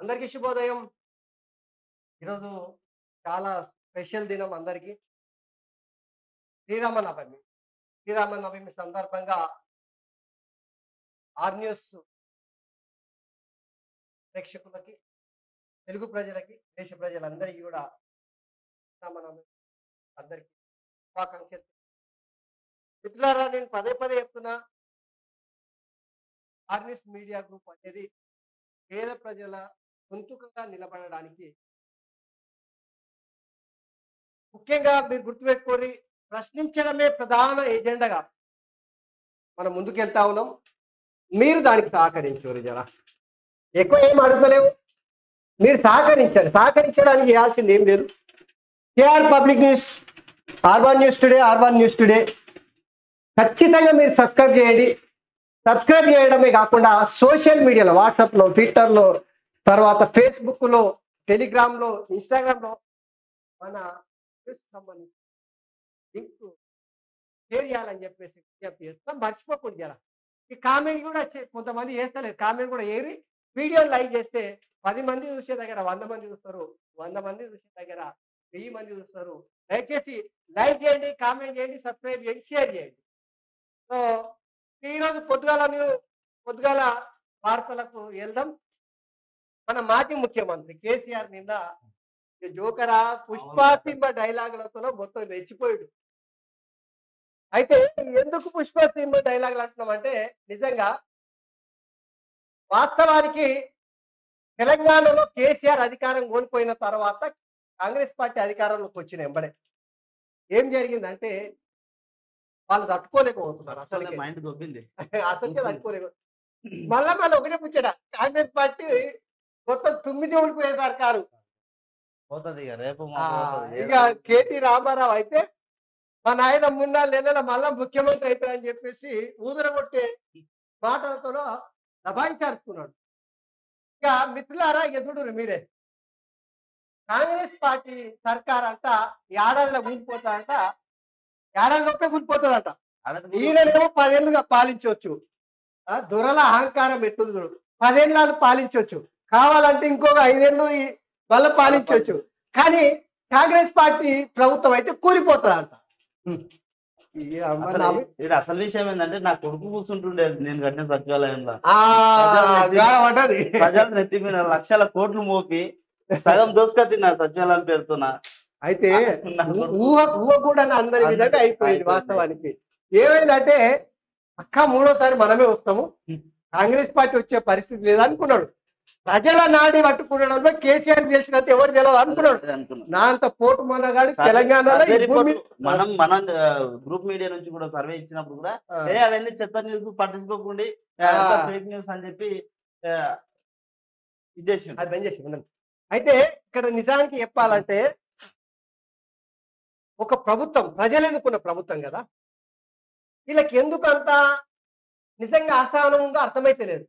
అందరికీ శుభోదయం. ఈరోజు చాలా స్పెషల్ దినం అందరికీ. శ్రీరామనవమి. శ్రీరామనవమి సందర్భంగా ఆర్ న్యూస్ ప్రేక్షకులకి, తెలుగు ప్రజలకి, దేశ ప్రజలందరికీ కూడా శ్రీరామనవమి అందరికీ శుభాకాంక్షలు. మిత్రులారా, నేను పదే పదే చెప్తున్నా, ఆర్ న్యూస్ మీడియా గ్రూప్ అనేది పేద ప్రజల గొంతుకగా నిలబడడానికి, ముఖ్యంగా మీరు గుర్తుపెట్టుకొని ప్రశ్నించడమే ప్రధాన ఎజెండాగా మనం ముందుకెళ్తా ఉన్నాం. మీరు దానికి సహకరించారు. జరా ఎక్కువ ఏం అడగలేవు, మీరు సహకరించాలి. సహకరించడానికి చేయాల్సింది ఏం లేదు. KR public news, R one news today, R one news today ఖచ్చితంగా మీరు సబ్స్క్రైబ్ చేయండి. సబ్స్క్రైబ్ చేయడమే కాకుండా సోషల్ మీడియాలో, వాట్సాప్లో, ట్విట్టర్లో, తర్వాత ఫేస్బుక్లో, టెలిగ్రామ్లో, ఇన్స్టాగ్రామ్లో మన న్యూస్ సంబంధించి లింక్ షేర్ చేయాలని చెప్పేసి విజ్ఞప్తి చేస్తాం. మర్చిపోకుండా జరా ఈ కామెంట్ కూడా కొంతమంది చేస్తలేరు. కామెంట్ కూడా ఏరి వీడియోని లైక్ చేస్తే 10 మంది చూసే దగ్గర 100 మంది చూస్తారు, 100 మంది చూసే దగ్గర 1000 మంది చూస్తారు. దయచేసి లైక్ చేయండి, కామెంట్ చేయండి, సబ్స్క్రైబ్ చేయండి, షేర్ చేయండి. సో ఈరోజు పొద్దుగాల వార్తలకు వెళ్దాం. మన మాజీ ముఖ్యమంత్రి కేసీఆర్ నిన్న జోకరా పుష్ప సినిమా డైలాగులతో మొత్తం రెచ్చిపోయాడు. అయితే ఎందుకు పుష్ప సినిమా డైలాగులు అంటున్నామంటే, నిజంగా వాస్తవానికి తెలంగాణలో కేసీఆర్ అధికారం కోల్పోయిన తర్వాత కాంగ్రెస్ పార్టీ అధికారంలోకి వచ్చిన వెంబడే ఏం జరిగిందంటే, వాళ్ళు తట్టుకోలేకపోతున్నారు. అసలు మైండ్ దొబ్బింది. అసలుకే తట్టుకోలేక మళ్ళా ఒకటే పుచ్చట, కాంగ్రెస్ పార్టీ మొత్తం 9 ఓడిపోయే సర్కారు. పోతుంది రేపు ఇక కేటీ రామారావు అయితే మా నాయన 3-4 నెలల మళ్ళా ముఖ్యమంత్రి అయిపోయారని చెప్పేసి ఊదరగొట్టే మాటలతో దబాయించారుకున్నాడు. ఇక మిత్రులారా, ఎదుడు మీరే, కాంగ్రెస్ పార్టీ సర్కార్ అంట ఏడాదిలో కూలిపోతాదంట, ఏడాదిలోపే కూలిపోతుందంట. ఈయనేమో 10 ఏళ్ళుగా పాలించవచ్చు. దొరల అహంకారం ఎట్టుంది చూడు, 10 ఏళ్ళు పాలించవచ్చు, కావాలంటే ఇంకొక 5 ఏళ్ళు మళ్ళీ పాలించవచ్చు. కానీ కాంగ్రెస్ పార్టీ ప్రభుత్వం అయితే కూలిపోతుందంట. అసలు విషయం ఏంటంటే, నా కొడుకు కూర్చుంటుండేది నేను కట్టిన సచివాలయంలో. ప్రజలు నెత్తి మీద లక్షల కోట్లు మోపి సగం దోసుక తిన్నా సచివాలయం పేరుతున్నా. అయితే ఊహ కూడా అందరి విధంగా అయిపోయింది. వాస్తవానికి ఏమైందంటే, అక్క మూడోసారి మనమే వస్తాము, కాంగ్రెస్ పార్టీ వచ్చే పరిస్థితి లేదనుకున్నాడు. ప్రజల నాడి పట్టుకునడంలో కేసీఆర్ గెలిచినంత ఎవరు తెలియదు అనుకున్నాడు. నా అంత పోటు మనగాడు తెలంగాణలో మనం గ్రూప్ మీడియా నుంచి కూడా సర్వే ఇచ్చినప్పుడు కూడా అవన్నీ చెత్త న్యూస్ పట్టించుకోకుండా ఫేక్ న్యూస్ అని చెప్పి అది బంద్ చేసి. అయితే ఇక్కడ నిజానికి చెప్పాలంటే, ఒక ప్రభుత్వం ప్రజలు ఎన్నుకున్న ప్రభుత్వం కదా, వీళ్ళకి ఎందుకు అంత నిజంగా అసహనంగా అర్థమైతే లేదు.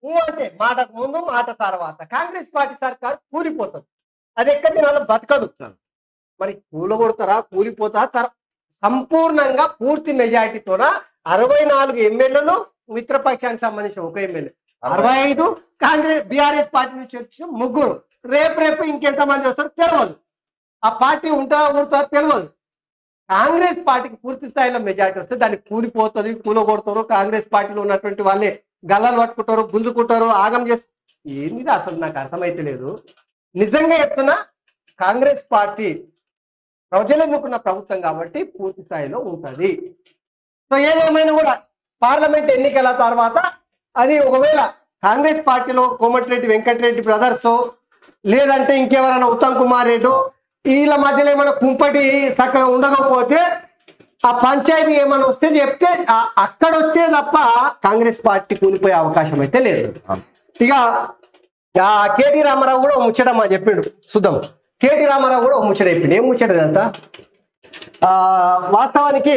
అంటే మాటకు ముందు మాట తర్వాత కాంగ్రెస్ పార్టీ సర్కార్ కూలిపోతుంది. అది ఎక్కడి వాళ్ళ బతకదు. మరి కూలగొడతారా, కూలిపోతారా? సంపూర్ణంగా పూర్తి మెజారిటీతో 64 ఎమ్మెల్యేలు, మిత్రపక్షానికి సంబంధించిన ఒక ఎమ్మెల్యే, 65 కాంగ్రెస్ బీఆర్ఎస్ పార్టీ నుంచి వచ్చిన 3. రేపు ఇంకెంతమంది వస్తారో తెలియదు. ఆ పార్టీ ఉంటా తెలియదు. కాంగ్రెస్ పార్టీకి పూర్తి స్థాయిలో మెజారిటీ వస్తే దాన్ని కూలిపోతుంది, కూలగొడతారు. కాంగ్రెస్ పార్టీలో ఉన్నటువంటి వాళ్ళే గల్లాలు పట్టుకుంటారు, గుంజుకుంటారు, ఆగం చేస్తారు. ఏంది అసలు నాకు అర్థమైతే లేదు. నిజంగా చెప్తున్నా, కాంగ్రెస్ పార్టీ ప్రజలు ఎన్నుకున్న ప్రభుత్వం కాబట్టి పూర్తి స్థాయిలో ఉంటుంది. సో ఏదేమైనా కూడా పార్లమెంట్ ఎన్నికల తర్వాత అది ఒకవేళ కాంగ్రెస్ పార్టీలో కోమటిరెడ్డి వెంకటరెడ్డి బ్రదర్స్, లేదంటే ఇంకెవరైనా ఉత్తమ్ కుమార్ రెడ్డి, వీళ్ళ మధ్యలో ఏమైనా కుంపటి చక్కగా ఉండకపోతే, ఆ పంచాయతీ ఏమైనా వస్తే చెప్తే అక్కడ వస్తే తప్ప కాంగ్రెస్ పార్టీ కూలిపోయే అవకాశం అయితే లేదు. ఇక కేటీ రామారావు కూడా ముచ్చటమ్మా చెప్పిండు. చూద్దాం. కేటీ రామారావు కూడా ముచ్చట చెప్పిండు. ఏం ముచ్చట కదా, వాస్తవానికి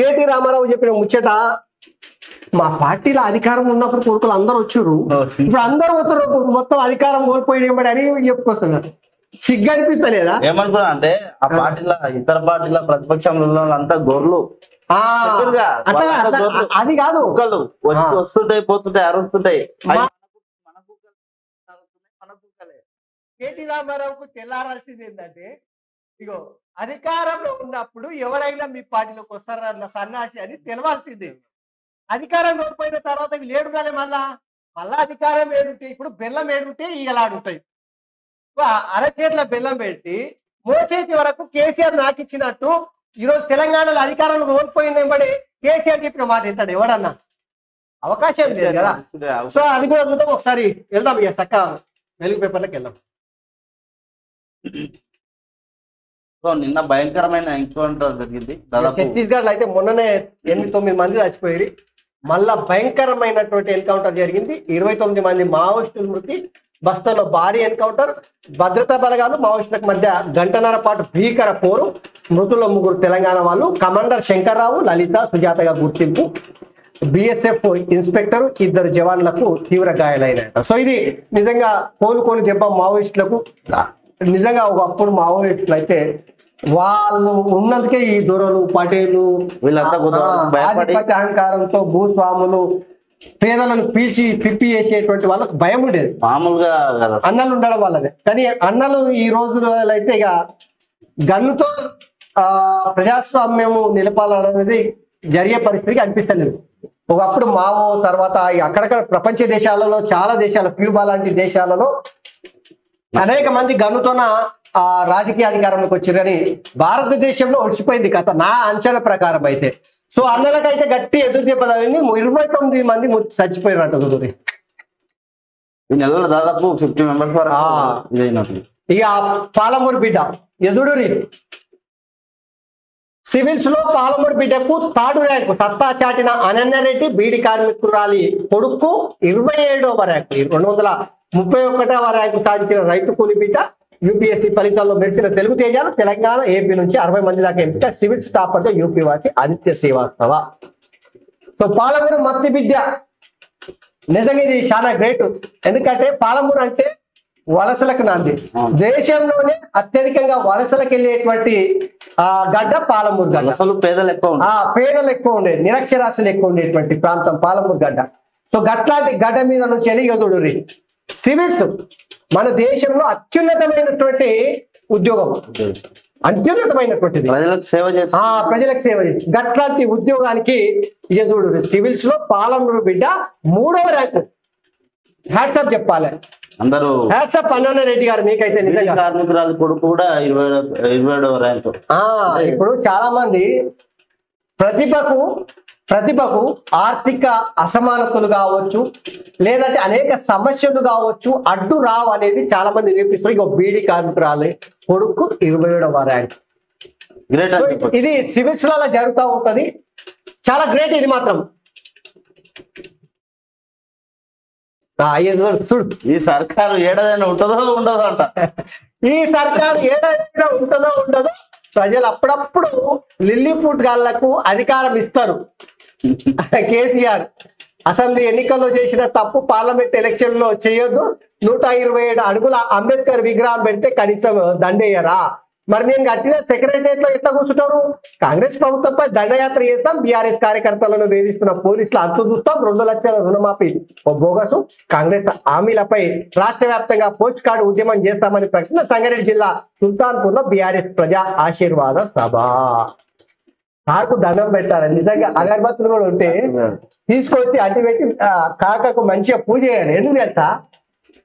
కేటీ రామారావు చెప్పిన ముచ్చట, మా పార్టీలో అధికారం ఉన్నప్పుడు కొడుకులు అందరూ వచ్చారు, ఇప్పుడు అందరూ మొత్తం అధికారం కోల్పోయి అని చెప్పుకొస్తున్నారు. సిగ్గు అనిపిస్తలేదా? ఏమనుకున్నా అంటే, ఆ పార్టీలో ఇతర పార్టీల ప్రతిపక్షంలో అంతా గొర్రెలు, అది కాదు, వస్తుంటాయి పోతుంటాయి అరుస్తుంటాయి. మనకు కలే. కేటీ రామారావుకు తెల్లారాల్సింది ఏంటంటే ఇగో అధికారంలో ఉన్నప్పుడు ఎవరైనా మీ పార్టీలోకి వస్తారన్న సన్నాసి అని తెలవాల్సిందే. అధికారం కోల్పోయిన తర్వాత వీళ్ళు ఏడుగానే మళ్ళా అధికారం ఏడుంటే ఇప్పుడు బెల్లం ఏడుంటే ఈగలాడుంటాయి. అరచేతుల బెల్లం పెట్టి మోచేతి వరకు కేసీఆర్ నాకు ఇచ్చినట్టు ఈరోజు తెలంగాణలో అధికారంలో కోల్పోయిన వెంబడి కేసీఆర్ చెప్పిన మాట ఏంటాడు ఎవడన్నా అవకాశం లేదు కదా. సో అది కూడా చూద్దాం ఒకసారి, వెళ్దాం ఇక చక్క వెలుగు పేపర్లకు వెళ్దాం. సో నిన్న భయంకరమైన ఎన్కౌంటర్ జరిగింది. దాదాపు ఛత్తీస్గఢ్ లో అయితే మొన్ననే 8-9 మంది చచ్చిపోయి మళ్ళా భయంకరమైనటువంటి ఎన్కౌంటర్ జరిగింది. 29 మంది మావోయిస్టుల మృతి. బస్తలో భారీ ఎన్కౌంటర్. భద్రతా బలగాలు మావోయిస్టులకు మధ్య గంటన్నర పాటు భీకర పోరు. మృతుల్లో 3 తెలంగాణ వాళ్ళు. కమాండర్ శంకర్రావు, లలిత, సుజాతగా గుర్తింపు. బిఎస్ఎఫ్ ఇన్స్పెక్టర్, 2 జవాన్లకు తీవ్ర గాయాలైనాయి. సో ఇది నిజంగా కోలుకొని దెబ్బ మావోయిస్టులకు. నిజంగా ఒకప్పుడు మావోయిస్టులు అయితే వాళ్ళు ఉన్నందుకే ఈ దొరలు, పటేలు, వీళ్ళంతా ఆధిపత్య అహంకారంతో భూస్వాములు పేదలను పీల్చి పిప్పి చేసేటువంటి వాళ్ళకు భయం ఉండేది మామూలుగా కదా, అన్నలు ఉండడం వల్లనే. కానీ అన్నలు ఈ రోజుల్లో అయితే ఇక గన్నుతో ప్రజాస్వామ్యము నిలపాలనేది జరిగే పరిస్థితికి అనిపిస్తలేదు. ఒకప్పుడు మావో తర్వాత అక్కడక్కడ ప్రపంచ దేశాలలో, చాలా దేశాలు, క్యూబా లాంటి దేశాలలో అనేక మంది గన్నుతోన రాజకీయ అధికారంలోకి వచ్చారు. కానీ భారతదేశంలో ఒడిచిపోయింది కథ నా అంచనా ప్రకారం అయితే. సో అన్నలకైతే గట్టి ఎదురు దెబ్బ తగిలింది. 29 మంది చచ్చిపోయినట్టు కుదిరి. ఈ నెలలో దాదాపు 50 మెంబర్స్ వరకు ఇదైనట్లు. ఇక పాలమూరు బిడ్డ ఎదుడురి సివిల్స్ లో పాలమూరు బిడ్డకు 3rd ర్యాంకు సత్తా చాటిన అనన్యరెడ్డి బీడి కార్మికురాలి కొడుకు 27వ ర్యాంకు, 231వ ర్యాంకు సాధించిన రైతు కూలి బిడ్డ. యూపీఎస్సీ ఫలితాల్లో మెరిసిన తెలుగు తేజాలు. తెలంగాణ, ఏపీ నుంచి 60 మంది దాకా ఎంపిక. సివిల్స్ టాపర్ యూపీ వాసి ఆదిత్య శ్రీవాస్తవ. సో పాలమూరు మత్తి విద్య నిజంగా ఇది చాలా గ్రేట్. ఎందుకంటే పాలమూరు అంటే వలసలకు నాంది. దేశంలోనే అత్యధికంగా వలసలకు వెళ్ళేటువంటి గడ్డ పాలమూరు గడ్డ. అసలు పేదలు ఎక్కువ ఉండే, నిరక్షరాస్యులు ఎక్కువ ఉండేటువంటి ప్రాంతం పాలమూరు గడ్డ. సో గట్లాంటి గడ్డ మీద నుంచి ఎలిగదుడురి సివిల్స్ మన దేశంలో అత్యున్నతమైనటువంటి ఉద్యోగం, అత్యున్నతమైనటువంటిది. ప్రజలకు సేవ చేసి గట్లాంటి ఉద్యోగానికి చూడు సివిల్స్ లో పాలమూరు బిడ్డ 3వ ర్యాంకు. హ్యాట్సాప్ చెప్పాలి అందరూ. హ్యాట్సాప్ అన్నరెడ్డి గారు మీకైతే. నిజంగా కార్మికురాలు కొడుకు కూడా 27వ ర్యాంకు. ఇప్పుడు చాలా మంది ప్రతిభకు ఆర్థిక అసమానతలు కావచ్చు, లేదంటే అనేక సమస్యలు కావచ్చు, అడ్డు రావు అనేది చాలా మంది నిరూపిస్తారు. ఇక బీడీ కార్మికురాలు కొడుకు 27వ ర్యాంక్. ఇది సివిల్స్ లలో జరుగుతూ ఉంటది. చాలా గ్రేట్ ఇది మాత్రం. చూడు ఈ సర్కారు ఏడాదైనా ఉంటుందో ఉండదో అంట. ఈ సర్కారు ఏడాదైనా ఉంటుందో ఉండదో. ప్రజలు అప్పుడప్పుడు లిల్లీపుట్ గాళ్లకు అధికారం ఇస్తారు. కేసీఆర్ అసెంబ్లీ ఎన్నికల్లో చేసిన తప్పు పార్లమెంట్ ఎలక్షన్ లో చేయొద్దు. 127 అడుగుల అంబేద్కర్ విగ్రహం పెడితే కనీసం దండేయరా? మరి నేను కట్టిన సెక్రటరియట్ లో ఎట్లా కూర్చుంటారు? కాంగ్రెస్ ప్రభుత్వంపై దండయాత్ర చేస్తాం, బీఆర్ఎస్ కార్యకర్తలను వేధిస్తున్న పోలీసులు అంతు చూస్తాం, 2 లక్షల రుణమాఫీ ఓ బోగసు, కాంగ్రెస్ హామీలపై రాష్ట్ర వ్యాప్తంగా పోస్ట్ కార్డు ఉద్యమం చేస్తామని ప్రకటన. సంగారెడ్డి జిల్లా సుల్తాన్పూర్ లో బీఆర్ఎస్ ప్రజా ఆశీర్వాద సభ. కాకు దండం పెట్టాలి. నిజంగా అగరబత్తులు కూడా ఉంటే తీసుకొచ్చి అట్టి పెట్టి కాకకు మంచిగా పూజ చేయాలి. ఎందుకు తెలుసా?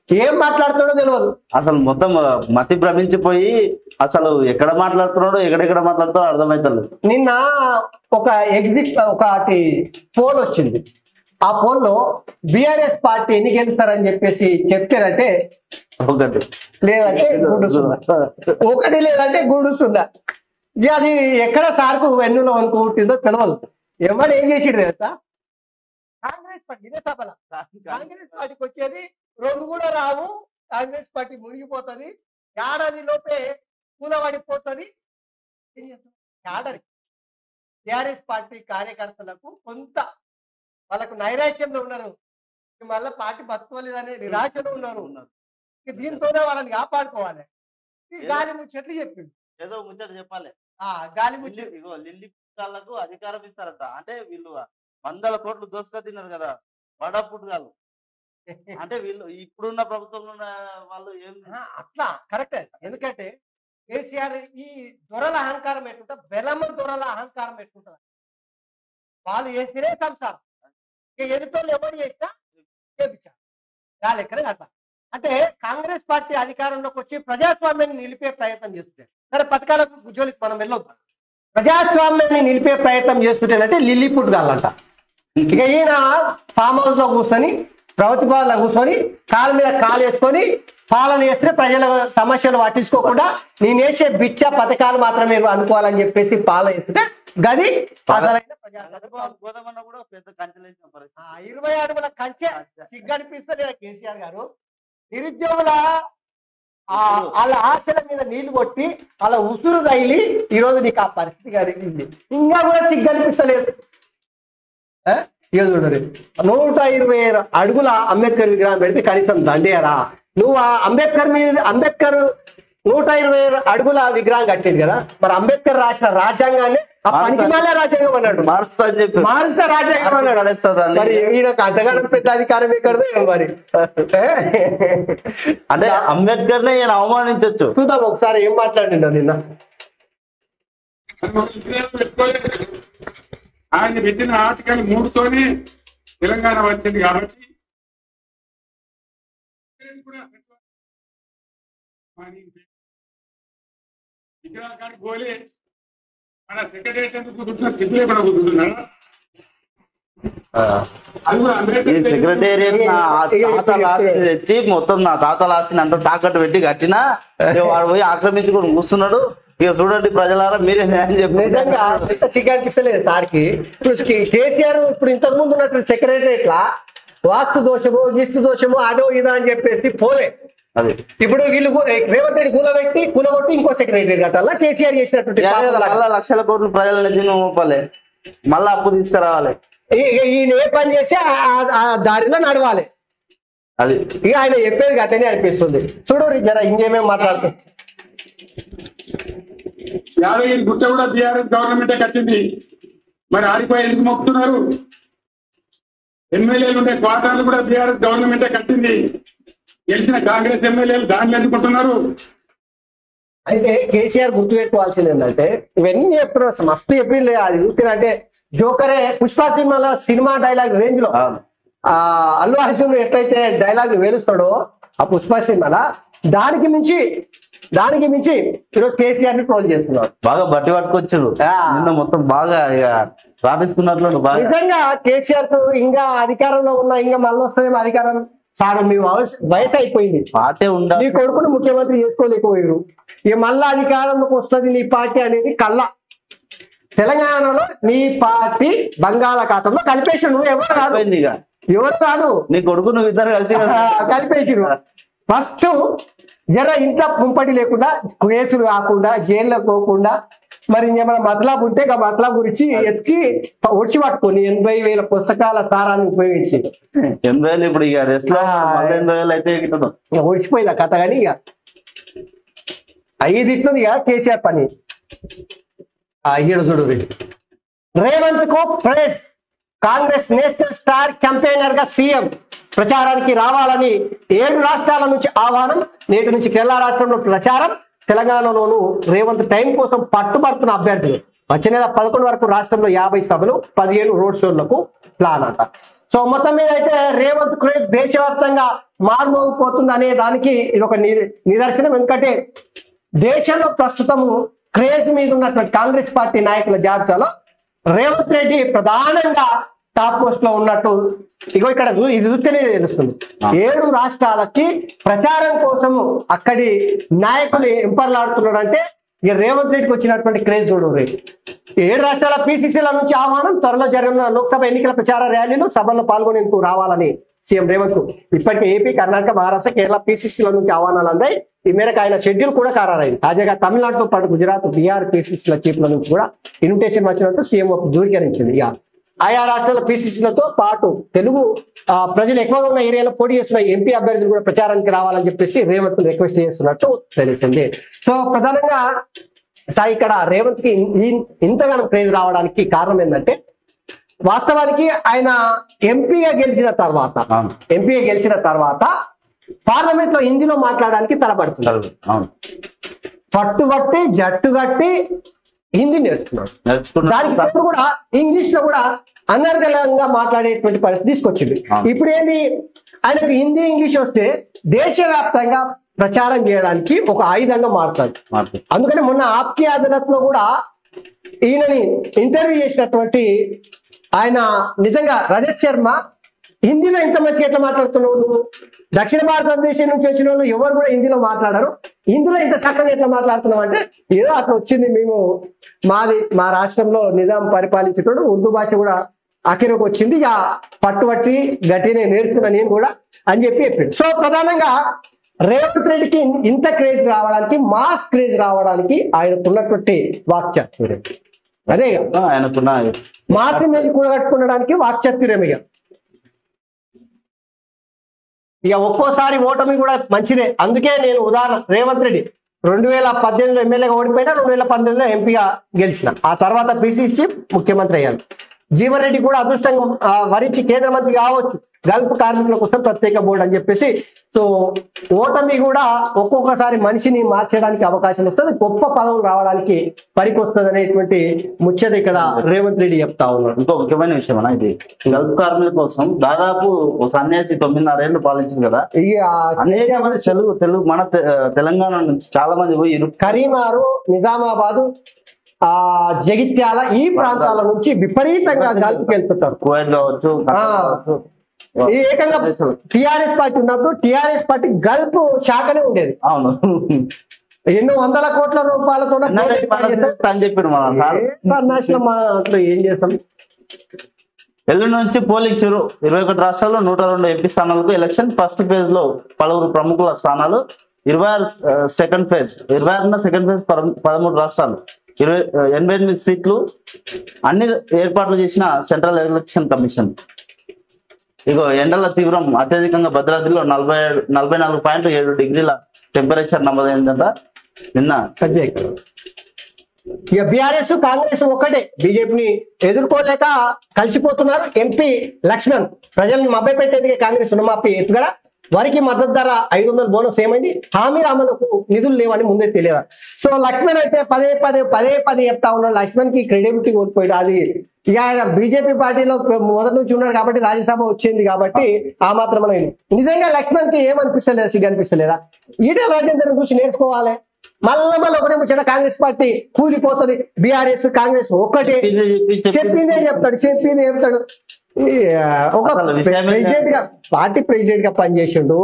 ఏం మాట్లాడుతాడో తెలియదు. అసలు మొత్తం మతి భ్రమించిపోయి అసలు ఎక్కడ మాట్లాడుతున్నాడో ఎక్కడెక్కడ మాట్లాడుతాడో అర్థమవుతుంది. నిన్న ఒకటి పోల్ వచ్చింది. ఆ పోల్లో బీఆర్ఎస్ పార్టీ ఎన్ని గెలుస్తారని చెప్పేసి చెప్తారంటే లేదంటే గూడు సున్నా. ఇక అది ఎక్కడ సార్కు వెన్నులో అనుకుంటుందో తెలియదు. ఎవరు ఏం చేసిడు తెలుసా? కాంగ్రెస్ పార్టీ ఇదే సభల కాంగ్రెస్ పార్టీకి వచ్చేది 2 కూడా రావు. కాంగ్రెస్ పార్టీ మునిగిపోతుంది. ఏడాది లోపే కూలబడిపోతుంది. టిఆర్ఎస్ పార్టీ కార్యకర్తలకు కొంత వాళ్ళకు నైరాశ్యంలో ఉన్నారు. మళ్ళీ పార్టీ బతుకోలేదనే నిరాశలో ఉన్నారు. దీంతోనే వాళ్ళని కాపాడుకోవాలి. గాలి ముచ్చట్లు చెప్పిండు. ఏదో ముచ్చట చెప్పాలి. గాలి ముచ్చట్లు ఇగో లిల్లీ పుట్టాలకు అధికారం ఇస్తారట. అంటే వీళ్ళు 100 కోట్లు దోసుక తిన్నారు కదా బడా పుట్టుగాలు. అంటే వీళ్ళు ఇప్పుడున్న ప్రభుత్వంలో ఉన్న వాళ్ళు ఏం అట్లా కరెక్టే. ఎందుకంటే కేసీఆర్ ఈ దొరల అహంకారం ఎట్లుంటా బెలమ దొరల అహంకారం ఎట్లుంటది, వాళ్ళు చేసినే సంసారం, ఇక ఎదుటోళ్ళు ఎవరు చేసినా చేపించారు చాలా ఎక్కడ అట్లా. అంటే కాంగ్రెస్ పార్టీ అధికారంలోకి వచ్చి ప్రజాస్వామ్యాన్ని నిలిపే ప్రయత్నం చేస్తున్నారు. సరే పథకాలకు జోలికి మనం వెళ్ళొద్దాం. ప్రజాస్వామ్యాన్ని నిలిపే ప్రయత్నం చేస్తుంటేనంటే లిల్లీపుట్ గాళ్ళంట. ఇక ఈయన ఫామ్ హౌస్ లో కూర్చొని ప్రభుత్వాల్లో కూర్చొని కాళ్ళ మీద కాలు వేసుకొని పాలన చేస్తే ప్రజల సమస్యలు పట్టించుకోకుండా నేను వేసే బిచ్చ పథకాలు మాత్రమే అందుకోవాలని చెప్పేసి పాలన చేస్తుంటే గది అసలైన గోదామన్న కూడా పెద్ద కంచెలేసిన పరిస్థితి. 20 అడుగుల కంచె సిగ్గనిపిస్తుంది కేసీఆర్ గారు. నిరుద్యోగుల వాళ్ళ ఆశల మీద నీళ్లు కొట్టి వాళ్ళ ఉసురు తగిలి ఈరోజు నీకు ఆ పరిస్థితి కలిగింది. ఇంకా కూడా సిగ్గనిపిస్తలేదు. ఇక చూడరు 120 అడుగుల అంబేద్కర్ విగ్రహం పెడితే కనీసం దండేయరా? నువ్వు ఆ అంబేద్కర్ 120 అడుగుల విగ్రహం కట్టింది కదా, మరి అంబేద్కర్ రాసిన రాజ్యాంగాన్ని ఆ పనికిమాలే రాజ్యాంగం అన్నాడు, మారుస్తా అని చెప్పి మారుస్తా రాజ్యాంగం అన్నాడు. మరి ఈయనకు అంతగానో పెద్ద అధికారం ఎక్కడదో మరి. అంటే అంబేద్కర్ నే ఈయన అవమానించవచ్చు. చూద్దాం ఒకసారి ఏం మాట్లాడిండో నిన్న. ఆయన పెట్టిన ఆర్టికల్ 3తోనే తెలంగాణ వచ్చింది కాబట్టి విజయవాడకి పోలే మన సెక్రటేరియట్ కూర్చుంటున్నారు, సిగ్గులే కూడా కూర్చుంటున్నారు. సెక్రటేరియట్ తాతల ఆస్తి తెచ్చి మొత్తం నా తాతల ఆస్తిని అంతా తాకట్టు పెట్టి కట్టినా వాడు పోయి ఆక్రమించుకొని కూర్చున్నాడు. ఇక చూడండి ప్రజలారా మీరే న్యాయం చెప్పి. నిజంగా ఎంత సిగ్గు అనిపిస్తలేదు సార్కి. ఇప్పుడు కేసీఆర్ ఇప్పుడు ఇంతకు ముందు ఉన్నట్టు సెక్రటేరియట్ లా వాస్తు దోషము గిస్తు దోషము అదో ఇదో అని చెప్పేసి పోలే. అది ఇప్పుడు వీళ్ళు రేవంత్ రెడ్డి కూలగొట్టి ఇంకో సెక్రటరీ కట్టాలా కేసీఆర్ చేసినటువంటి మళ్ళా లక్షల కోట్లు ప్రజల నిధులు మోపాలి, మళ్ళా అప్పు తీసుకురావాలి. ఈయన ఏ పని చేసి ఆ దారిలో నడవాలి. అది ఇక ఆయన చెప్పేది అట్లనే అనిపిస్తుంది. చూడు జర ఇంకేమేమి మాట్లాడుతుంది. యాదగిరి గుట్ట కూడా బీఆర్ఎస్ గవర్నమెంటే కట్టింది, మరి ఆరిపోయి ఎందుకు మొక్కుతున్నారు? ఎమ్మెల్యేలు ఉండే క్వార్టర్లు కూడా బీఆర్ఎస్ గవర్నమెంటే కట్టింది, గెలిచిన కాంగ్రెస్ ఎమ్మెల్యేలు దాన్ని ఎందుకుంటున్నారు? అయితే కేసీఆర్ గుర్తుపెట్టుకోవాల్సింది ఏంటంటే ఇవన్నీ చెప్తున్నారు, మస్తు చెప్పింది. అది చూస్తున్నా జోకరే పుష్ప సినిమా డైలాగ్ రేంజ్ లో అల్లు అర్జున్ ఎట్లయితే డైలాగ్ వేలుస్తాడో ఆ పుష్ప సినిమాలో దానికి మించి ఈరోజు కేసీఆర్ ని ట్రోల్ చేస్తున్నారు. బాగా బట్టి పట్టుకొచ్చాడు నిన్న మొత్తం బాగా రాపించుకున్నట్లు. నిజంగా కేసీఆర్ కు ఇంకా అధికారంలో ఉన్న ఇంకా మళ్ళీ వస్తుందేమో అధికారం. సార్ మీ వయసు అయిపోయింది, పార్టీ ఉండాలి, నీ కొడుకును ముఖ్యమంత్రి చేసుకోలేకపోయారు, ఇక మళ్ళా అధికారంలోకి వస్తుంది నీ పార్టీ అనేది కల్లా. తెలంగాణలో నీ పార్టీ బంగాళాఖాతంలో కలిపేసి నువ్వు ఎవరు కాదు నీ కొడుకు నువ్వు ఇద్దరు కలిసి కలిపేసిరు. ఫస్ట్ జర ఇంట్లో ముంపటి లేకుండా కేసులు కాకుండా జైల్లోకి పోకుండా మరి ఇంకేమైనా మతలాబు ఉంటే ఆ మతలాబు గురించి ఎత్తికి ఒడిచి పట్టుకొని 80,000 పుస్తకాల సారాన్ని ఉపయోగించి 80,000 ఇప్పుడు ఇక రెస్ట్ లో 80,000 అయితే ఇక ఒడిచిపోయిన కథ. కానీ ఇక 5 ఇట్లుంది ఇక కేసీఆర్ పని. చూడు రేవంత్ కు press Congress national star campaigner గా సీఎం ప్రచారానికి రావాలని 7 రాష్ట్రాల నుంచి ఆహ్వానం. నేటి నుంచి కేరళ రాష్ట్రంలో ప్రచారం. తెలంగాణలోను రేవంత్ టైం కోసం పట్టుబడుతున్న అభ్యర్థులు వచ్చే నెల 11 వరకు రాష్ట్రంలో 50 సభలు 15 రోడ్ షోలకు ప్లాన్ అంట. సో మొత్తం మీద అయితే రేవంత్ క్రేజ్ దేశవ్యాప్తంగా మారుమోగిపోతుంది అనే దానికి ఇది ఒక నిదర్శనం. ఎందుకంటే దేశంలో ప్రస్తుతం క్రేజ్ మీద ఉన్నటువంటి కాంగ్రెస్ పార్టీ నాయకుల జాబితాలో రేవంత్ రెడ్డి ప్రధానంగా టాప్ పోస్ట్ లో ఉన్నట్టు ఇగో ఇక్కడ ఇది చూస్తేనే తెలుస్తుంది. 7 రాష్ట్రాలకి ప్రచారం కోసం అక్కడి నాయకులు ఎంపర్లాడుతున్నాడు అంటే ఇక రేవంత్ రెడ్డికి వచ్చినటువంటి క్రేజ్ చూడు. 7 రాష్ట్రాల పిసిసిల నుంచి ఆహ్వానం. త్వరలో జరిగిన లోక్సభ ఎన్నికల ప్రచార ర్యాలీలు సభల్లో పాల్గొనేందుకు రావాలని సీఎం రేవంత్ ఇప్పటికే ఏపీ, కర్ణాటక, మహారాష్ట్ర, కేరళ పిసిసిల నుంచి ఆహ్వానాలు అందాయి. ఈ మేరకు ఆయన షెడ్యూల్ కూడా ఖరారైంది. తాజాగా తమిళనాడుతో పాటు గుజరాత్, బీహార్ పిసిసిల చీఫ్ల నుంచి కూడా ఇన్విటేషన్ వచ్చినట్టు సీఎం ధృవీకరించింది. ఇక ఆయా రాష్ట్రాల పిసిసిలతో పాటు తెలుగు ప్రజలు ఎక్కువగా ఉన్న ఏరియాలో పోటీ చేస్తున్న ఎంపీ అభ్యర్థులు కూడా ప్రచారానికి రావాలని చెప్పేసి రేవంత్ రిక్వెస్ట్ చేస్తున్నట్టు తెలుస్తుంది. సో ప్రధానంగా సాయి ఇక్కడ రేవంత్ కి ఇంతగానో క్రేజ్ రావడానికి కారణం ఏంటంటే వాస్తవానికి ఆయన ఎంపీగా గెలిచిన తర్వాత పార్లమెంట్ లో హిందీలో మాట్లాడడానికి తలపడుతున్నారు. పట్టుబట్టి జట్టు కట్టి హిందీ నేర్చుకున్నాడు. దానికి తోడు కూడా ఇంగ్లీష్ లో కూడా అనర్గళంగా మాట్లాడేటువంటి పరిస్థితి తీసుకొచ్చింది. ఇప్పుడు ఏంది, ఆయనకు హిందీ ఇంగ్లీష్ వస్తే దేశవ్యాప్తంగా ప్రచారం చేయడానికి ఒక ఆయుధంగా మారుతుంది. అందుకని మొన్న ఆప్కి అదాలత్ లో కూడా ఈయనని ఇంటర్వ్యూ చేసినటువంటి ఆయన నిజంగా రజత్ శర్మ హిందీలో ఇంత మంచిగా ఎట్లా మాట్లాడుతున్నావు నువ్వు, దక్షిణ భారతదేశం నుంచి వచ్చిన వాళ్ళు ఎవరు కూడా హిందీలో మాట్లాడారు, హిందీలో ఇంత చక్కగా ఎట్లా మాట్లాడుతున్నావు అంటే ఏదో అట్లా వచ్చింది, మేము మా రాష్ట్రంలో నిజాం పరిపాలించేటప్పుడు ఉర్దూ భాష కూడా అఖిరకు వచ్చింది, ఇక పట్టుబట్టి గట్టినే నేర్చుకున్నా నేను కూడా అని చెప్పాడు. సో ప్రధానంగా రేవంత్ రెడ్డికి ఇంత క్రేజ్ రావడానికి, మాస్ క్రేజ్ రావడానికి ఆయనకున్నటువంటి వాక్చాతుర్యం, అదే ఆయనకున్న మాస్ ఇమేజ్ కూడగట్టుకోవడానికి వాక్చాతుర్యం. ఇక ఒక్కోసారి ఓటమి కూడా మంచిదే. అందుకే నేను ఉదాహరణ రేవంత్ రెడ్డి 2018లో ఎమ్మెల్యేగా ఓడిపోయినా 2019లో ఎంపీగా గెలిచిన, ఆ తర్వాత పిసిసి చీఫ్ ముఖ్యమంత్రి అయ్యాను. జీవన్ రెడ్డి కూడా అదృష్టంగా వరించి కేంద్ర మంత్రి కావచ్చు, గల్ఫ్ కార్మికుల కోసం ప్రత్యేక బోర్డు అని చెప్పేసి. సో ఓటమి కూడా ఒక్కొక్కసారి మనిషిని మార్చడానికి అవకాశం వస్తుంది, గొప్ప పదవులు రావడానికి పనికొస్తుంది అనేటువంటి ముచ్చట ఇక్కడ రేవంత్ రెడ్డి చెప్తా ఉన్నాడు. ఇంకో ముఖ్యమైన విషయం అన్న, ఇది గల్ఫ్ కార్మికుల కోసం దాదాపు సన్యాసి 9.5 ఏళ్ళు పాలించింది కదా, అనేక మంది తెలుగు మన తెలంగాణ నుంచి చాలా మంది పోయి కరీంనగర్, నిజామాబాద్, జగిత్యాల ఈ ప్రాంతాల నుంచి విపరీతంగా గల్ఫ్కి వెళ్తుంటారు. కువైట్ కావచ్చు, ఈ ఏకంగా టిఆర్ఎస్ పార్టీ ఉన్నప్పుడు టిఆర్ఎస్ పార్టీ గల్ఫ్ శాఖనే ఉండేది. అవును, ఎన్నో వందల కోట్ల రూపాయలతో అని చెప్పారు అట్లా ఏం చేస్తాం. ఎల్లుండి నుంచి పోలింగ్ షురు. 21 రాష్ట్రాల్లో 102 ఎంపీ స్థానాలకు ఎలక్షన్. ఫస్ట్ ఫేజ్ లో పలువురు ప్రముఖుల స్థానాలు. 26 సెకండ్ ఫేజ్ 13 రాష్ట్రాలు, 88 సీట్లు. అన్ని ఏర్పాట్లు చేసిన సెంట్రల్ ఎలక్షన్ కమిషన్. ఇగో ఎండల తీవ్రం అత్యధికంగా భద్రాద్రిలో 44.7 డిగ్రీల టెంపరేచర్ నమోదైందంట నిన్న. ఇక బీఆర్ఎస్ కాంగ్రెస్ ఒక్కటే బీజేపీని ఎదుర్కోలేక కలిసిపోతున్నారు. ఎంపీ లక్ష్మణ్ ప్రజల్ని మభ్యపెట్టేందుకే కాంగ్రెస్ రుణమాఫీ ఎత్తుగడ, వారికి మద్దతు ధర 500 బోనస్ ఏమైంది, హామీల అమలుకు నిధులు లేవని ముందే తెలియదా. సో లక్ష్మణ్ అయితే పదే చెప్తా ఉన్నాడు. లక్ష్మణ్ కి క్రెడిబిలిటీ కోల్పోయాడు. అది ఇక ఆయన బీజేపీ పార్టీలో మొదటి నుంచి ఉన్నాడు కాబట్టి, రాజ్యసభ వచ్చింది కాబట్టి ఆ మాత్రం నిజంగా లక్ష్మణ్ కి ఏమనిపిస్తలేదా, సిగ్గు అనిపిస్తలేదా? ఈటెల రాజేందర్ చూసి నేర్చుకోవాలి. మళ్ళీ ఒకటే ముచ్చట, కాంగ్రెస్ పార్టీ కూలిపోతుంది, బీఆర్ఎస్ కాంగ్రెస్ ఒక్కటే, చెప్పిందే చెప్తాడు. ఒక ప్రెసిడెంట్ గా, పార్టీ ప్రెసిడెంట్ గా పనిచేసిండు,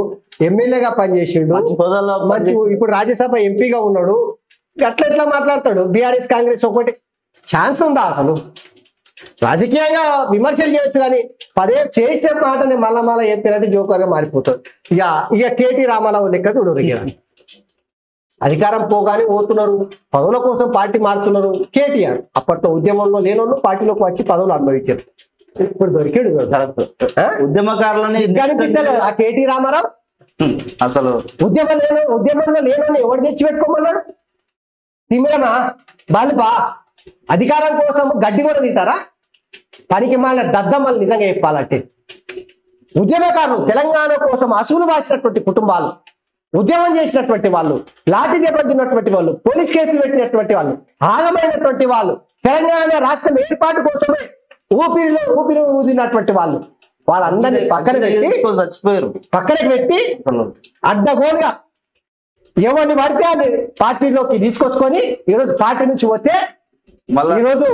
ఎమ్మెల్యేగా పనిచేసిండు, మంచి ఇప్పుడు రాజ్యసభ ఎంపీగా ఉన్నాడు. ఎట్లా మాట్లాడతాడు? బీఆర్ఎస్ కాంగ్రెస్ ఒకటి ఛాన్స్ ఉందా అసలు? రాజకీయంగా విమర్శలు చేయొచ్చు కానీ పదే చేసిన మాటని మళ్ళా చెప్పినట్టు జోకర్ గా మారిపోతాడు. ఇక కేటీ రామారావు లెక్క చూడరు. అధికారం పోగానే పోతున్నారు, పదవుల కోసం పార్టీ మారుతున్నారు. కేటీఆర్ అప్పట్లో ఉద్యమంలో లేనోళ్ళు పార్టీలోకి వచ్చి పదవులు అనుభవించారు. ఇప్పుడు దొరికాడు ఉద్యమకారులని అనిపిస్తలేదు ఆ కేటీ రామారావు. అసలు ఉద్యమంలో లేనోని ఎవరు తెచ్చి పెట్టుకోమన్నాడు? తిమ్మరమా బాలుబా అధికారం కోసం గడ్డి కూడా తింటారా? పనికి మాలిన దద్దమ్మలు నిజంగా చెప్పాలంటే ఉద్యమకారులు, తెలంగాణ కోసం అసూలు వాసినటువంటి కుటుంబాలు, ఉద్యమం చేసినటువంటి వాళ్ళు, లాఠీ దెబ్బతిన్నటువంటి వాళ్ళు, పోలీస్ కేసులు పెట్టినటువంటి వాళ్ళు, ఆగమైనటువంటి వాళ్ళు, తెలంగాణ రాష్ట్రం ఏర్పాటు కోసమే ఊపిరి ఊదినటువంటి వాళ్ళు, వాళ్ళందరినీ పక్కనకి పెట్టి అడ్డగోలుగా ఎవరిని పడితే అని పార్టీలోకి తీసుకొచ్చుకొని ఈరోజు పార్టీ నుంచి పోతే ఈరోజు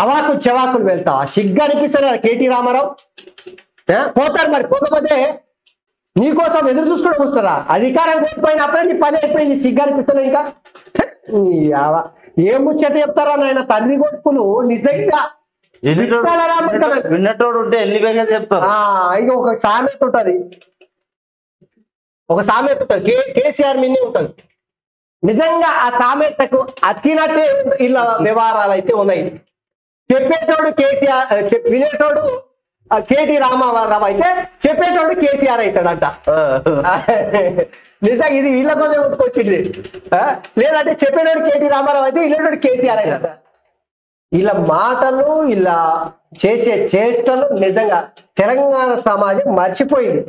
అవాకులు చెవాకులు వెళ్తావా? సిగ్గు అనిపిస్తలే కేటీ రామారావు? పోతారు మరి, పోకపోతే నీకోసం ఎదురు చూసుకుంటూ వస్తారా? అధికారం కోల్పోయినప్పుడే నీ పని అయిపోయింది. సిగ్గు అనిపిస్తలే ఇంకా? ఏం ముచ్చట చెప్తారా నాయన తండ్రి కొడుకులు నిజంగా. విన్నటోడు ఉంటే ఎన్ని వేగా చెప్తారు. ఇంకా ఒక సామెత ఉంటది, కేసీఆర్ మిన్ని ఉంటది. నిజంగా ఆ సామెతకు అతికినట్టే ఇలా వ్యవహారాలు అయితే ఉన్నాయి. చెప్పేటోడు కేసీఆర్, వినేటోడు కేటీ రామారావు అయితే చెప్పేటోడు కేసీఆర్ అవుతాడంట. నిజంగా ఇది వీళ్ళ కోసం ఉట్టుకొచ్చింది. లేదంటే చెప్పేటోడు కేటీ రామారావు అయితే వినేటోడు కేసీఆర్ అవుతాడ. ఇలా మాటలు ఇలా చేసే చేష్టలు నిజంగా తెలంగాణ సమాజం మర్చిపోయింది.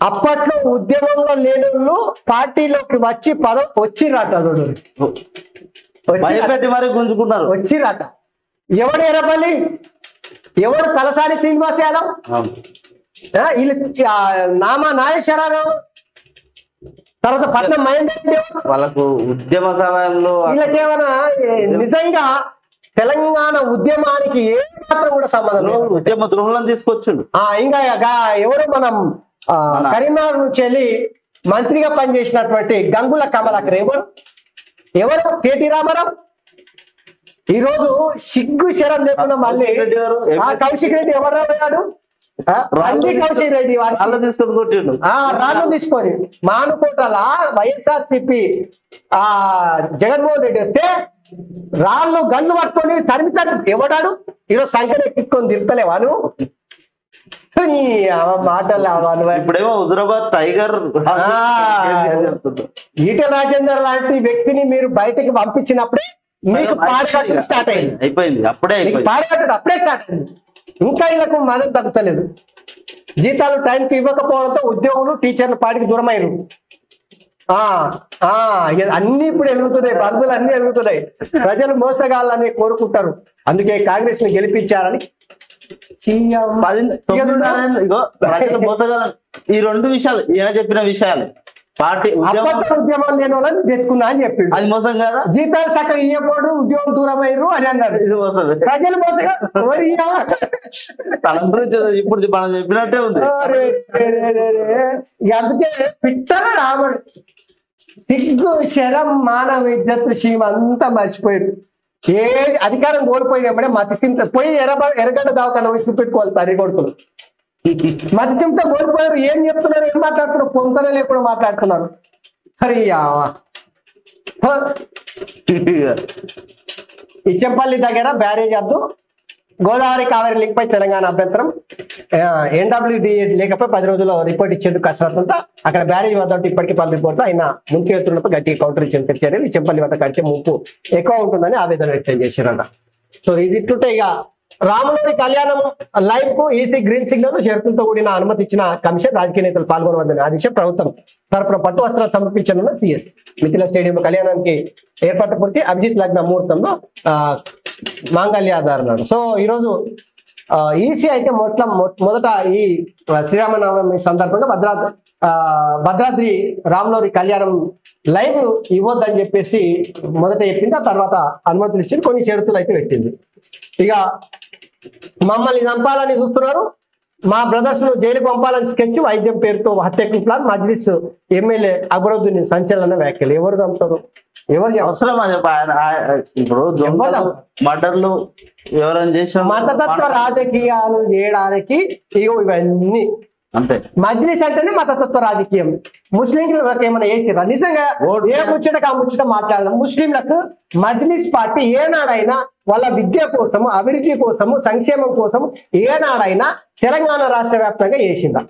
అప్పట్లో ఉద్యమంలో లేనుళ్ళు పార్టీలోకి వచ్చిరాట భయపెట్టి మరి గుంజుకున్నారు. వచ్చిరాట. ఎవడు ఎర్రపల్లి, ఎవడు తలసాని శ్రీనివాస్ యాదవ్, వీళ్ళు నాగేశ్వరరావు, తర్వాత పట్నం మహేందర్ రెడ్డి, వాళ్ళకు ఉద్యమ సమయంలో వీళ్ళకేమైనా నిజంగా తెలంగాణ ఉద్యమానికి ఏ మాత్రం కూడా సంబంధం లేదు. ఉద్యమ ద్రోహులను తీసుకొచ్చిండు. ఇంకా ఎవరు మనం కరీంనగర్ నుంచి వెళ్ళి మంత్రిగా పనిచేసినటువంటి గంగుల కమలాకర్ ఎవరు కేటీ రామారావు ఈరోజు సిగ్గు శరం లేకుండా మళ్ళీ కౌశిక్ రెడ్డి ఎవరు రాబోయాడు, కౌశిక్ రెడ్డి రాళ్ళు తీసుకొని కొట్టిండు. రాళ్ళు తీసుకొని మానుకోటల వైఎస్ఆర్సిపి జగన్మోహన్ రెడ్డి వస్తే రాళ్ళు గన్ను పట్టుకొని తరిమితారు. ఎవడాడు ఈరోజు సంఖ్యను ఎక్కించుకొని తిరుగుతలేవాను మాటలు. ఇప్పుడేమో హుజరాబాద్ టైగర్ ఈటెల రాజేందర్ లాంటి వ్యక్తిని మీరు బయటకి పంపించినప్పుడే మీకు పాడకట్టు స్టార్ట్ అయింది. అయిపోయింది అప్పుడే పాడకట్టు అప్పుడే స్టార్ట్ అయింది. ఇంకా వీళ్ళకు మనం తగ్గుతలేదు. జీతాలు టైంకి ఇవ్వకపోవడంతో ఉద్యోగులు టీచర్లు పాటికి దూరం అయ్యారు. అన్ని ఇప్పుడు వెలుగుతున్నాయి, బల్బులు అన్ని వెలుగుతున్నాయి. ప్రజలు మోసగాళ్ళని కోరుకుంటారు. అందుకే కాంగ్రెస్ ని గెలిపించారని ప్రజలు మోసగాలని ఈ రెండు విషయాలు ఈయన చెప్పిన విషయాలు పార్టీ ఉద్యమం లేని వాళ్ళని తెచ్చుకున్నా అని చెప్పిండు. అది మోసం కదా. జీతాలు చక్కగా ఇయ్యకూడదు, ఉద్యోగం దూరం అయ్యారు అని అన్నాడు. ఇది మోసం. ప్రజలు మోసగా తన గురించి ఇప్పుడు మనం చెప్పినట్టే ఉంది. అందుకే పిట్టల రాముడు సిగ్గు శరం మానవ ఇజ్జత్ శీమ అంతా మర్చిపోయారు. ఏ అధికారం కోల్పోయినప్పుడే మతిస్థింత పోయి ఎర్రగడ్డ దావకన్నా వచ్చి పెట్టుకోవాలి తల్లి కొడుకులు. మతిస్థింత కోల్పోయారు. ఏం చెప్తున్నారు, ఏం మాట్లాడుతున్నారు, పొంతనే లేకుండా మాట్లాడుతున్నారు. సరే ఇచ్చంపల్లి దగ్గర బ్యారేజ్ వద్దు, గోదావరి కావేరి లింక్ పై తెలంగాణ అభ్యంతరం, NWDA లేకపోయి 10 రోజుల్లో రిపోర్ట్ ఇచ్చేందుకు కసరత్తు అంతా. అక్కడ బ్యారేజ్ వద్ద ఇప్పటికీ పలు రిపోర్ట్లు అయినా ముందు ఎత్తులపై గట్టిగా కౌంటర్ ఇచ్చేందుకు చర్యలు. చెంపల్లి వద్ద కడితే ముప్పు ఎక్కువ ఉంటుందని ఆవేదన వ్యక్తం చేశారన్న. సో ఇది ఇట్లుంటే ఇక రాములూరి కళ్యాణం లైవ్ కు ఈసీ గ్రీన్ సిగ్నల్ షరతులతో కూడిన అనుమతి ఇచ్చిన కమిషన్ రాజకీయ నేతలు పాల్గొనవద్దని ఆదేశం. ప్రభుత్వం తరపున పట్టు వస్త్రాలు సమర్పించనున్న CS మిథిల స్టేడియం కళ్యాణానికి ఏర్పాటు పూర్తి. అభిజిత్ లగ్న ముహూర్తంలో మాంగళ్యాధారణ. సో ఈరోజు ఈసీ అయితే మొదట ఈ శ్రీరామనవమి సందర్భంగా భద్రాద్రి రాములూరి కళ్యాణం లైవ్ ఇవ్వద్దని చెప్పేసి మొదట చెప్పింది. ఆ తర్వాత అనుమతులు ఇచ్చింది, కొన్ని షరతులు అయితే పెట్టింది. ఇక మమ్మల్ని చంపాలని చూస్తున్నారు, మా బ్రదర్స్ ను జైలు పంపాలని స్కెచ్, వైద్యం పేరుతో హత్యకు ప్లాన్, మజ్లిస్ ఎమ్మెల్యే అక్బరుద్దీన్ సంచలన వ్యాఖ్యలు. ఎవరు చంపుతారు, ఎవరు అవసరం అని ఇప్పుడు మర్డర్లు ఎవరైనా చేసిన మతతత్వ రాజకీయాలు చేయడానికి ఇవన్నీ అంతే. మజ్లిస్ అంటేనే మతతత్వ రాజకీయం. ముస్లింలకు ఏమైనా చేసిరా నిజంగా? ఏ ముచ్చటకు ఆ ముచ్చట మాట్లాడదాం. ముస్లింలకు మజ్లిస్ పార్టీ ఏనాడైనా వాళ్ళ విద్య కోసము, అభివృద్ధి కోసము, సంక్షేమం కోసం ఏనాడైనా తెలంగాణ రాష్ట్ర వ్యాప్తంగా చేసిందా?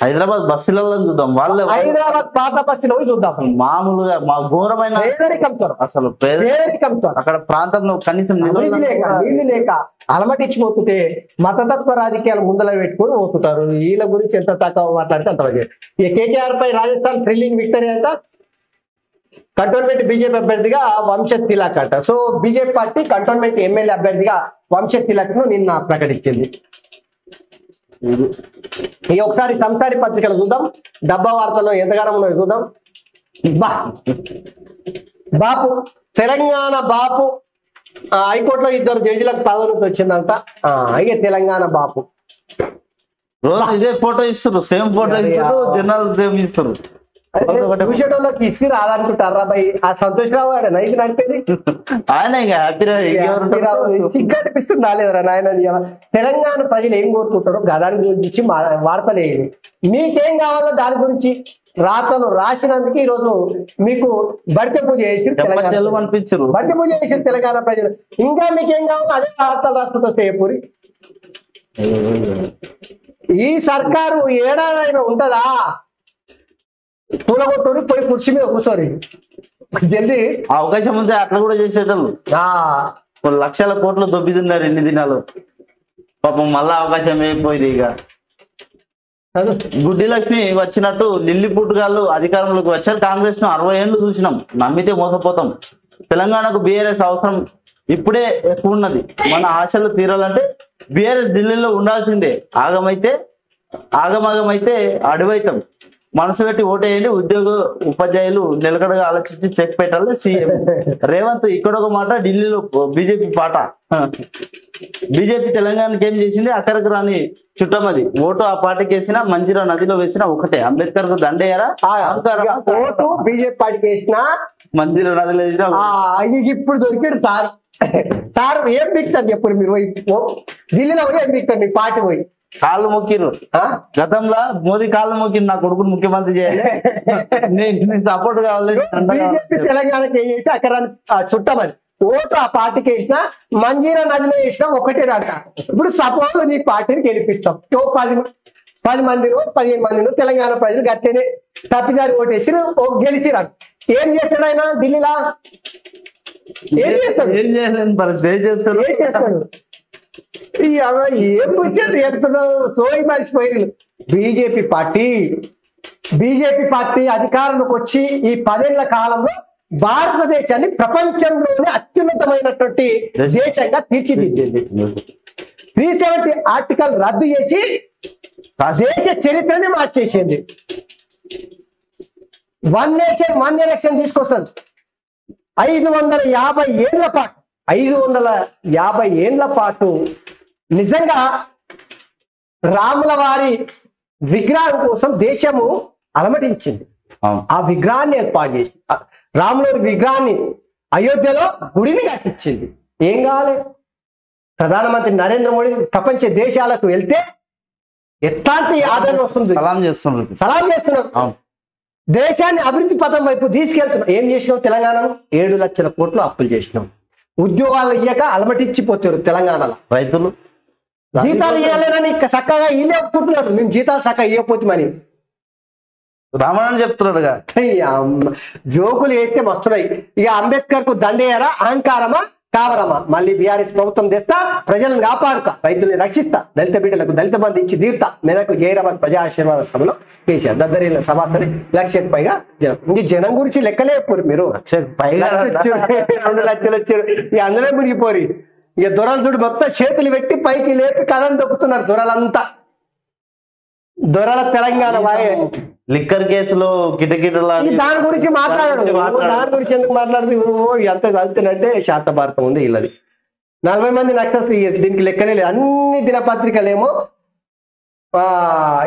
హైదరాబాద్ బస్సులలో చూద్దాం, వాళ్ళు హైదరాబాద్ పాత బస్తీలో చూద్దాం. అసలు మామూలుగా మా ఘోరమైన పేదరికంతో, అసలు పేదరికంతో అక్కడ ప్రాంతంలో కనీసం నీళ్ళు లేక అలమటించిపోతుంటే మతతత్వ రాజకీయాలు ముందర పెట్టుకొని పోతుంటారు. వీళ్ళ గురించి ఎంత తక్కువ మాట్లాడితే అంత ఈ KKR పై రాజస్థాన్ థ్రిల్లింగ్ విక్టరీ అంట. కంటోన్మెంట్ బీజేపీ అభ్యర్థిగా వంశత్ తిలక్ అంట. So BJP party cantonment MLA అభ్యర్థిగా వంశత్ తిలక్ ను నిన్న ప్రకటించింది. ఈ ఒకసారి సంసారి పత్రికలు చూద్దాం, డబ్బా వార్తల్లో ఎంతగానో ఉన్నాయో చూద్దాం. బాపు తెలంగాణ బాపు హైకోర్టులో 2 జడ్జిలకు పదోన్నతి వచ్చిందంట. ఇక తెలంగాణ బాపు రోజు ఇదే ఫోటో ఇస్తారు, సేమ్ ఫోటో ఇస్తారు, జనాలు సేమ్ ఇస్తారు. చూసేటోళ్ళకి ఇసి రాదనుకుంటారా భయ్? ఆ సంతోషరావు గారు ఇది నడిపేది ఆయన సిగ్గు అనిపిస్తుందా లేదరా నాయన? తెలంగాణ ప్రజలు ఏం కోరుకుంటారో దాని గురించి వార్తలేదు. మీకేం కావాలో దాని గురించి రాతలు రాసినందుకు ఈ రోజు మీకు బడిత పూజ చేసి అనిపించారు, బడిత పూజ చేసిన తెలంగాణ ప్రజలు. ఇంకా మీకేం కావాలో అదే వార్తలు రాసుకుంటూ వస్తే పూరి ఈ సర్కారు ఏడాదైనా ఉంటదా? కూలగొట్టుని పోయి కుర్చీ మీద కూర్చోరు జల్దీ. అవకాశం ఉంది అట్లా కూడా చేసేటప్పుడు. కొన్ని లక్షల కోట్లు దొబ్బితున్నారు ఎన్ని దినాలు. పాపం మళ్ళా అవకాశం అయిపోయింది. ఇక గుడ్డి లక్ష్మి వచ్చినట్టు లిల్లీ పుట్టుగాళ్ళు అధికారంలోకి వచ్చారు. కాంగ్రెస్ ను 60 ఏళ్ళు చూసినాం, నమ్మితే మోసపోతాం. తెలంగాణకు బీఆర్ఎస్ అవసరం ఇప్పుడే ఎక్కువ ఉన్నది. మన ఆశలు తీరాలంటే బీఆర్ఎస్ ఢిల్లీలో ఉండాల్సిందే. ఆగమాగమైతే అడివైతాం. మనసు పెట్టి ఓటేయండి. ఉద్యోగ ఉపాధ్యాయులు నిలకడగా ఆలోచించి చెక్ పెట్టాలి. సీఎం రేవంత్ ఇక్కడ ఒక మాట, ఢిల్లీలో బీజేపీ పాట. బీజేపీ తెలంగాణకి ఏం చేసింది? అక్కడికి రాని చుట్టమది. ఓటు ఆ పార్టీకి వేసినా, మంజీరా నదిలో వేసినా ఒకటే. అంబేద్కర్ కు దండేయరా? ఓటు బీజేపీ పార్టీకి వేసినా, మంజీరా నదిలో వేసినా. ఇప్పుడు దొరికాడు సార్. సార్ ఏం బిక్తారు చెప్పు మీరు? ఢిల్లీలో పోయి ఏం బిక్తారు మీ పార్టీ పోయి? కాళ్ళు మొక్కిరు. గతంలో మోదీ కాళ్ళు మొక్కిరు, నా కొడుకుని ముఖ్యమంత్రి చేయాలి, నేను సపోర్ట్ కావాలి. బీజేపీ తెలంగాణకి ఏం చేసి అక్కడ చుట్టమని ఓటు ఆ పార్టీకి వేసినా, మంజీరా నదిలో వేసినా ఒకటే దాక. ఇప్పుడు సపోజ్ నీ పార్టీని గెలిపిస్తాం, 10 మందినో 15 మందినో తెలంగాణ ప్రజలు గట్టేనే తప్పిదారి ఓటేసి గెలిచిరా. ఏం చేస్తాడు ఆయన ఢిల్లీలో? ఏం చేస్తాడు? ఏం చేయలేని పరిస్థితి. ఏం చేస్తాడు? ఏం కూర్చొని చెప్తున్నావు? సోయి మర్చిపోయి బీజేపీ పార్టీ అధికారంలోకి వచ్చి ఈ 10 ఏళ్ల కాలంలో భారతదేశాన్ని ప్రపంచంలోనే అత్యున్నతమైనటువంటి దేశంగా తీర్చిదిద్దింది. 370 ఆర్టికల్ రద్దు చేసి దేశ చరిత్రని మార్చేసింది. 1 నేషన్ 1 ఎలక్షన్ తీసుకొస్తుంది. 550 ఏళ్ల పాటు నిజంగా రాముల వారి విగ్రహం కోసం దేశము అలమటించింది. ఆ విగ్రహాన్ని ఏర్పాటు చేసి రాముల విగ్రహాన్ని అయోధ్యలో గుడిని కట్టించింది. ఏం కావాలి? ప్రధానమంత్రి నరేంద్ర మోడీ ప్రపంచ దేశాలకు వెళ్తే ఎట్లాంటి ఆదరణ వస్తుంది? సలాం చేస్తున్నారు. దేశాన్ని అభివృద్ధి పథం వైపు తీసుకెళ్తున్నాం. ఏం చేసినాం? తెలంగాణలో 7 లక్షల కోట్లు అప్పులు చేసినాం. ఉద్యోగాలు ఇయ్యక అలమటించిపోతారు తెలంగాణలో. రైతులు జీతాలు ఇవ్వలేనని చక్కగా వీళ్ళే ఒప్పుకుంటున్నారు. మేము జీతాలు చక్కగా ఇవ్వకపోతామని రామణని చెప్తున్నాడుగా. జోకులు వేస్తే మస్తున్నాయి. ఇక అంబేద్కర్ కు దండేయరా? అహంకారమా కావరమా? మళ్ళీ బీఆర్ఎస్ ప్రభుత్వం తెస్తా, ప్రజలను కాపాడుతా, రైతుల్ని రక్షిస్తా, దళిత బిడ్డలకు దళిత బంధు ఇచ్చి తీరుతా. మెదకు జైరాబాద్ ప్రజా ఆశీర్వాద సభలో కేసీఆర్ దద్దరిల్ల సభాస్థలి 1,00,000 పైగా జనం. ఈ జనం గురించి లెక్కలేకపోరు మీరు. 2 లక్షలు వచ్చారు. ఇక అందులో మునిగిపోరు. ఇక దొరలు చూడు మొత్తం చేతులు పెట్టి పైకి లేపి కథలు దొక్కుతున్నారు దొరలంతా. దొరల తెలంగాణ లిక్కర్ కేసులో కిటకిటలా దాని గురించి మాట్లాడాడు. దాని గురించి ఎందుకు మాట్లాడుతూ ఎంత చదువుతున్నట్టే శాత భారతం ఉంది వీళ్ళది. 40 మంది నక్సల్స్ దీనికి లెక్కనే లేదు. అన్ని దినపత్రికలేమో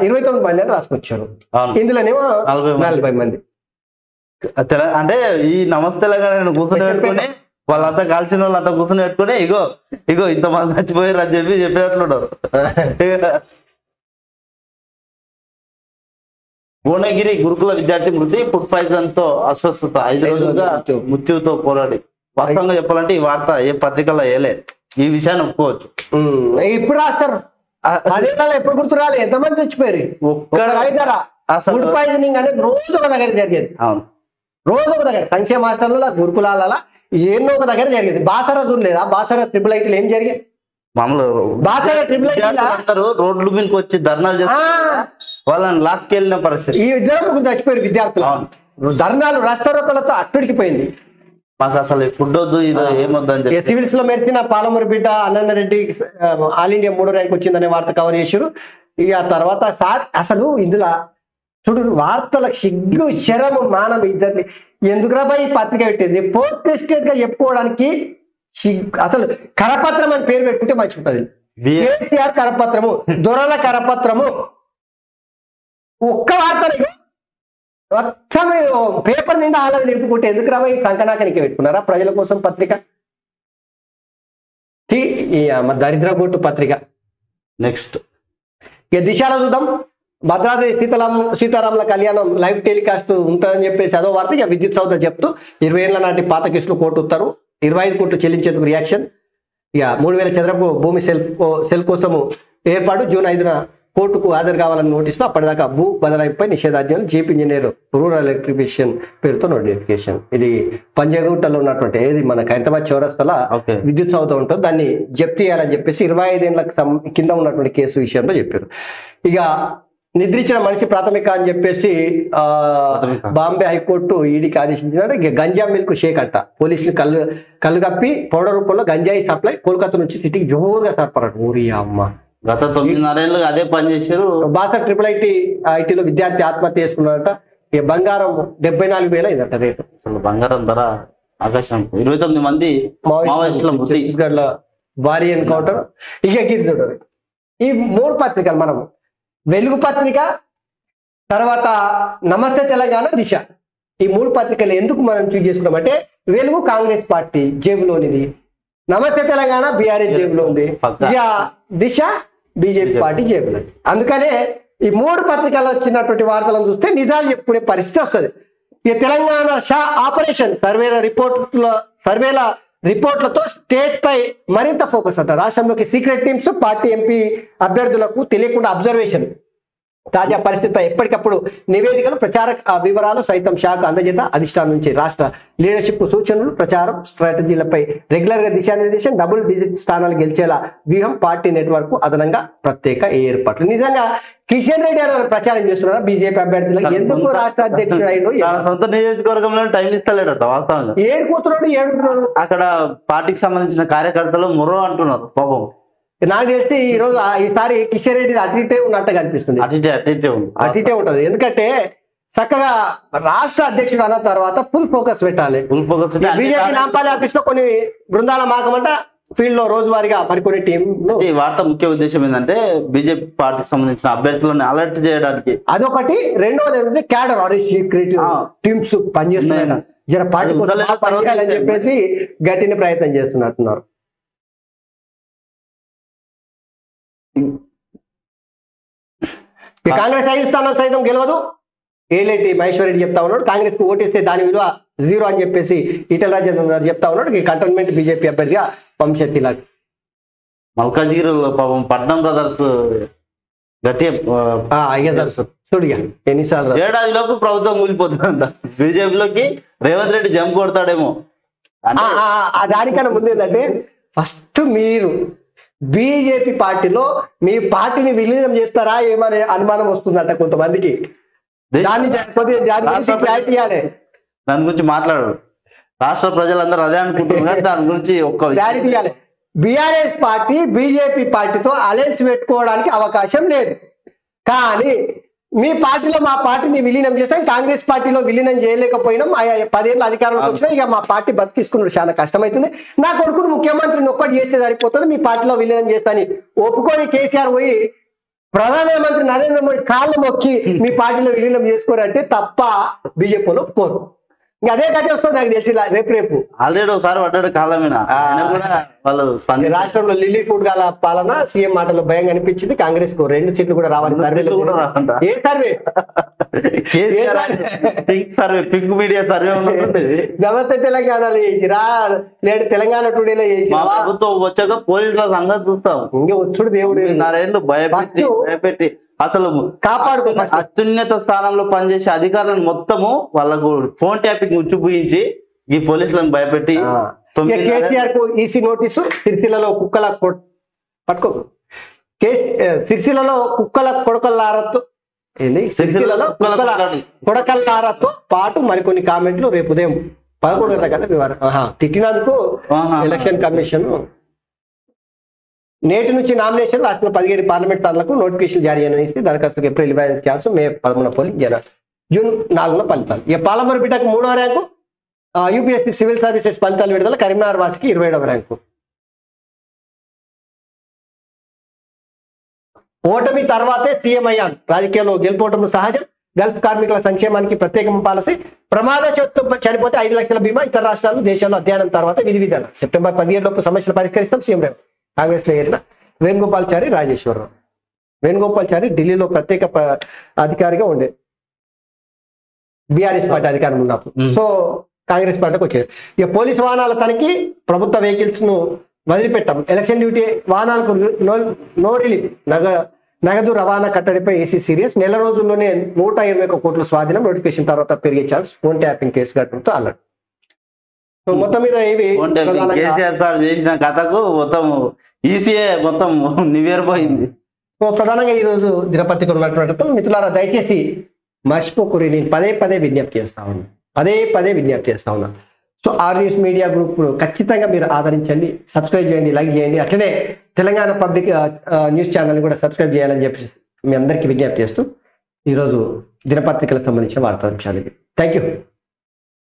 29 మంది అని రాసుకొచ్చారు. ఇందులోనేమో 40 మంది. అంటే ఈ నమస్తే తెలంగాణ కూర్చొని పెట్టుకుని వాళ్ళంతా కాల్చిన వాళ్ళంతా కూర్చొని పెట్టుకుని ఇగో ఇంతమంది చచ్చిపోయారు అని చెప్పినట్లున్నారు. భువనగిరి గురుకుల విద్యార్థి మృతి, ఫుడ్ పాయిజన్ తో అస్వస్థత, 5 రోజులుగా మృత్యుతో పోరాడి. వాస్తవంగా చెప్పాలంటే ఈ వార్త ఏ పత్రికల్లో వేయలేదు. ఈ విషయాన్ని ఒప్పుకోవచ్చు. ఇప్పుడు రాస్తారు. అదేళ్ళలో ఎప్పుడు గుర్తు రాలేదు. ఎంతమంది చచ్చిపోయారు? ఫుడ్ పాయిజనింగ్ అనేది రోజు ఒక దగ్గర జరిగేది. అవును, రోజు ఒక దగ్గర. సంక్షేమ హాస్టల్లో గురుకులాల ఎన్నో ఒక దగ్గర జరిగేది. బాసరా చూడలేదా? బాసరా ట్రిపుల్ ఐటీలో ఏం జరిగింది? మామూలు బాసరా ట్రిపుల్ ఐటీ అందరూ రోడ్ల మీదకి వచ్చి ధర్నాలు చేస్తారు. వాళ్ళని లాక్కెళ్ళిన పరిస్థితి. ఈ 2 ముగ్గురు చచ్చిపోయారు విద్యార్థులు. ధర్నాలు రస్తరోకలతో అట్టుడికిపోయింది. మాకు అసలు ఫుడ్ వద్దు, ఇది ఏమొద్దని చెప్పి సివిల్స్ లో మెరిసిన పాలమూరి బిడ్డ అనందరెడ్డి ఆల్ ఇండియా 3వ ర్యాంక్ వచ్చిందనే వార్త కవర్ చేశారు. ఇక తర్వాత అసలు ఇందులో చూడు వార్తలకు సిగ్గు శరము మానవ ఇద్దరిని ఎందుకురా ఈ పత్రిక పెట్టింది? పోస్ట్ ప్రెసిడెంట్ గా చెప్పుకోవడానికి అసలు కరపత్రం అని పేరు పెట్టుకుంటే మంచి ఉంటుంది. కేసీఆర్ కరపత్రము, దొరల కరపత్రము. ఒక్క వార్తలు మొత్తం పేపర్ నిండా ఆలది నింపుకుంటే ఎందుకు రాబోయే సంకనాకనికి పెట్టుకున్నారా ప్రజల కోసం పత్రిక? దరిద్ర గుట్టు పత్రిక. నెక్స్ట్ ఇక దిశలో చూద్దాం. భద్రాద్రి సీతారాముల కళ్యాణం లైవ్ టెలికాస్ట్ ఉంటుందని చెప్పేసి అదో వార్త. ఇక విద్యుత్ సౌద చెప్తూ 20 ఏళ్ల నాటి పాత కేసులు కోర్టు ఉత్తర్వు, 25 కోట్లు చెల్లించేందుకు రియాక్షన్. ఇక 3000 చదరపు భూమి సెల్ కోసము ఏర్పాటు. జూన్ 5న కోర్టుకు హాజరు కావాలని నోటీసులు, అప్పటిదాకా భూ బదలాయింపై నిషేధాజ్ఞలు, చీఫ్ ఇంజనీర్ రూరల్ ఎలక్ట్రిఫికేషన్ పేరుతో నోటిఫికేషన్. ఇది పంజాగుట్టలో ఉన్నటువంటి ఏది మన హైదరాబాద్ చౌరస్తల విద్యుత్ సౌధ ఉంటుంది, దాన్ని జప్తీ చేయాలని చెప్పేసి 25 ఏళ్ళకి కింద ఉన్నటువంటి కేసు విషయంలో చెప్పారు. ఇక నిద్రించిన మనిషి ప్రాథమిక అని చెప్పేసి బాంబే హైకోర్టు ఈడీకి ఆదేశించినారు. ఇక గంజా మిల్క్ షేక్ అంట, పోలీసులు కళ్ళు కప్పి పౌడర్ రూపంలో గంజాయి సప్లై కోల్కతా నుంచి సిటీకి జోరుగా సరఫరా. ఊరి అమ్మ, గత 9.5 ఏళ్ళు అదే పని చేశారు. బాసర్ ఐటీలో విద్యార్థి ఆత్మహత్య చేసుకున్నారట. ఇక బంగారం 74,000 అయిందట రేటు. అసలు బంగారం ధర ఆకాశం. 29 మంది మావోయిస్టుల మృతి. ఛత్తీస్గఢ్ లో భారీ ఎన్కౌంటర్. ఇక చూడండి, ఈ 3 పత్రికలు మనం వెలుగు పత్రిక, తర్వాత నమస్తే తెలంగాణ, దిశ, ఈ 3 పత్రికలు ఎందుకు మనం చూస్ చేసుకున్నామంటే, వెలుగు కాంగ్రెస్ పార్టీ జేబులోనిది, నమస్తే తెలంగాణ బీఆర్ఎస్ జేబులో ఉంది, ఇక దిశ బీజేపీ పార్టీ జేబులో. అందుకనే ఈ 3 పత్రికల్లో వచ్చినటువంటి వార్తలను చూస్తే నిజాలు చెప్పుకునే పరిస్థితి వస్తుంది. ఇక తెలంగాణ షా ఆపరేషన్ సర్వేల రిపోర్ట్లతో స్టేట్ పై మరింత ఫోకస్ అంట. రాష్ట్రంలోకి సీక్రెట్ టీమ్స్, పార్టీ ఎంపీ అభ్యర్థులకు తెలియకుండా అబ్జర్వేషన్, తాజా పరిస్థితిపై ఎప్పటికప్పుడు నివేదికలు, ప్రచార వివరాలు సైతం శాఖ అందజేత, అధిష్టానం నుంచి రాష్ట్ర లీడర్షిప్ సూచనలు, ప్రచారం స్ట్రాటజీలపై రెగ్యులర్ గా దిశానిర్దేశం, డబుల్ డిజిట్ స్థానాలు గెలిచేలా వ్యూహం, పార్టీ నెట్వర్క్ అదనంగా ప్రత్యేక ఏర్పాట్లు. నిజంగా కిషన్ రెడ్డి గారు ప్రచారం చేస్తున్నారు బీజేపీ అభ్యర్థులకు. ఎందుకు రాష్ట్ర అధ్యక్షుడు అయిన సొంత నియోజకవర్గంలో టైం ఇస్తలేడట. వాస్తవంగా ఏడుకుంటున్నాడు. అక్కడ పార్టీకి సంబంధించిన కార్యకర్తలు మొర్రో అంటున్నారు పాపం. నాకు తెలిసి ఈసారి కిషన్ రెడ్డి అటుటే ఉన్నట్టుగా అనిపిస్తుంది. అటుటే ఉంటది. ఎందుకంటే చక్కగా రాష్ట్ర అధ్యక్షుడు అన్న తర్వాత ఫుల్ ఫోకస్ పెట్టాలి. బీజేపీ నాంపల్లి ఆఫీస్ లో కొన్ని బృందాల మాకమంట, ఫీల్డ్ లో రోజువారీగా మరికొన్ని టీంలు. ఈ వార్త ముఖ్య ఉద్దేశం ఏంటంటే బీజేపీ పార్టీకి సంబంధించిన అభ్యర్థులను అలర్ట్ చేయడానికి. అదొకటి. రెండోది ఏంటంటే క్యాడర్ సీక్రెట్ టీమ్స్ పనిచేస్తున్నాయి, జర పార్టీ అని చెప్పేసి గట్టిని ప్రయత్నం చేస్తున్నట్టున్నారు. కాంగ్రెస్ 5 స్థానాలు సైతం గెలవదు, ఏలేటి మహేశ్వర్ రెడ్డి చెప్తా ఉన్నాడు. కాంగ్రెస్ కు ఓటేస్తే దాని విలువ 0 అని చెప్పేసి ఈటెల రాజేంద్ర చెప్తా ఉన్నాడు. ఈ కంటోన్మెంట్ బీజేపీ అభ్యర్థిగా వంశెట్టి లాగా మల్కాజిగిరిలో పాపం పట్నం బ్రదర్స్ గట్టిగా చూడిగా ఎన్నిసార్లు ఏడాదిలోపు ప్రభుత్వం కూలిపోతుందంట. బీజేపీలోకి రేవంత్ రెడ్డి జంప్ కొడతాడేమో. దానికన్నా ముందు ఏంటంటే, ఫస్ట్ మీరు బీజేపీ పార్టీలో మీ పార్టీని విలీనం చేస్తారా ఏమనే అనుమానం వస్తుందట కొంతమందికి. దాని క్లారిటీ ఇవ్వాలి, దాని గురించి మాట్లాడు. రాష్ట్ర ప్రజలందరూ అదే అనుకుంటున్నారు, దాని గురించి ఒక్క క్లారిటీ ఇవ్వాలి. బీఆర్ఎస్ పార్టీ బీజేపీ పార్టీతో అలయన్స్ పెట్టుకోవడానికి అవకాశం లేదు. కానీ మీ పార్టీలో మా పార్టీని విలీనం చేస్తాం, కాంగ్రెస్ పార్టీలో విలీనం చేయలేకపోయినాం, 10 ఏళ్ళు అధికారంలోకి వచ్చినా ఇక మా పార్టీ బతికిసుకున్నాడు, చాలా కష్టమవుతుంది, నా కొడుకును ముఖ్యమంత్రిని ఒక్కటి చేస్తే సరిపోతుంది, మీ పార్టీలో విలీనం చేస్తాని ఒప్పుకొని కేసీఆర్ పోయి ప్రధానమంత్రి నరేంద్ర మోడీ కాళ్ళు మొక్కి మీ పార్టీలో విలీనం చేసుకోరంటే తప్ప బీజేపీలో ఒప్పుకోరు. ఇంకా అదే కథ వస్తుంది నాకు తెలిసి రేపు ఆల్రెడీ ఒకసారి పడ్డాడు కాళ్ళ మీద. వాళ్ళు రాష్ట్రంలో లిల్లీ ఫుడ్ గాల పాలన సీఎం మాటలో భయం కనిపించింది. కాంగ్రెస్ కు 2 సీట్లు కూడా రావాలి. సర్వేలు కూడా రాకుండా ఏ survey survey pink media survey ఉంటుంది. నమస్తే తెలంగాణలో చేసిరా, లేడు తెలంగాణ టుడేలో చేసిరా. ప్రభుత్వం వచ్చాక పోలీసుల సంగతి చూస్తాం. ఇంకా వచ్చుడు దేవుడు 2.5 ఏళ్ళు భయపెట్టి అసలు కాపాడుకో. అత్యున్నత స్థానంలో పనిచేసే అధికారులను మొత్తము వాళ్ళకు ఫోన్ ట్యాపింగ్ ఉచ్చిపోయించి ఈ పోలీసులను భయపెట్టి కేసీఆర్ కు ఈసీ నోటీసు. సిరిసిల్లలో కుక్కల పట్టుకో సిరిసిల్లలో కుక్కల కొడకల్లారతో కొడకల్లారతో పాటు మరికొన్ని కామెంట్లు రేపు ఉదయం 11 గంటల కదా వివరం తిట్టినందుకు ఎలక్షన్ కమిషన్ నేటి నుంచి నామినేషన్ రాష్ట్రంలో 17 పార్లమెంట్ స్థానాలకు నోటిఫికేషన్ జారీ అనేసి దరఖాస్తుకు ఏప్రిల్ 25 ఛాన్స్, మే 11 పోలింగ్, జూన్ 4 ఫలితాలు. ఇక పాలమూరు బిడ్డకు 3వ ర్యాంకు, యూపీఎస్సీ సివిల్ సర్వీసెస్ ఫలితాలు విడుదల, కరీంనగర్ వాసికి 27వ ర్యాంకు. ఓటమి తర్వాతే సీఎం అయ్యాను, రాజకీయాల్లో గెలుపోవటం సహజం, గల్ఫ్ కార్మికుల సంక్షేమానికి ప్రత్యేక పాలసీ, ప్రమాదవశాత్తు చనిపోతే 5 లక్షల బీమా, ఇతర రాష్ట్రాలు దేశాల్లో అధ్యయనం తర్వాత విధి విధానం, సెప్టెంబర్ 17 లోపు సమస్యలు పరిష్కరిస్తాం సీఎం రేవంత్. కాంగ్రెస్ లో ఏరిన వేణుగోపాల్చారి రాజేశ్వరరావు. వేణుగోపాల్చారి ఢిల్లీలో ప్రత్యేక అధికారిగా ఉండే బీఆర్ఎస్ పార్టీ అధికారం ఉన్నప్పుడు, సో కాంగ్రెస్ పార్టీకి వచ్చేది. ఇక పోలీసు వాహనాల తనిఖీ, ప్రభుత్వ వెహికల్స్ ను వదిలిపెట్టాం, ఎలక్షన్ డ్యూటీ వాహనాలకు నో రిలీఫ్, నగదు రవాణా కట్టడిపై ఏసీ సీరియస్, నెల రోజుల్లోనే 121 కోట్ల స్వాధీనం, నోటిఫికేషన్ తర్వాత పెరిగే ఛాన్స్, ఫోన్ ట్యాపింగ్ కేసు కట్టడంతో అల్లడు. సో మొత్తం మీద ఇవి ప్రధానంగా కేసీఆర్ సార్ చేసిన కథకు మొత్తం ఈసీఏ మొత్తం నివేరిపోయింది. సో ప్రధానంగా ఈ రోజు దినపత్రికలు ఉన్నటువంటి మిత్రులారా దయచేసి మర్చిపోకూరి, నేను పదే విజ్ఞప్తి చేస్తా ఉన్నా. So R news media group ఖచ్చితంగా మీరు ఆదరించండి, సబ్స్క్రైబ్ చేయండి, లైక్ చేయండి. అట్లనే తెలంగాణ పబ్లిక్ న్యూస్ ఛానల్ని కూడా సబ్స్క్రైబ్ చేయాలని చెప్పి మీ అందరికీ విజ్ఞప్తి చేస్తూ ఈరోజు దినపత్రికలకు సంబంధించిన వార్తాంశాలు. Thank you.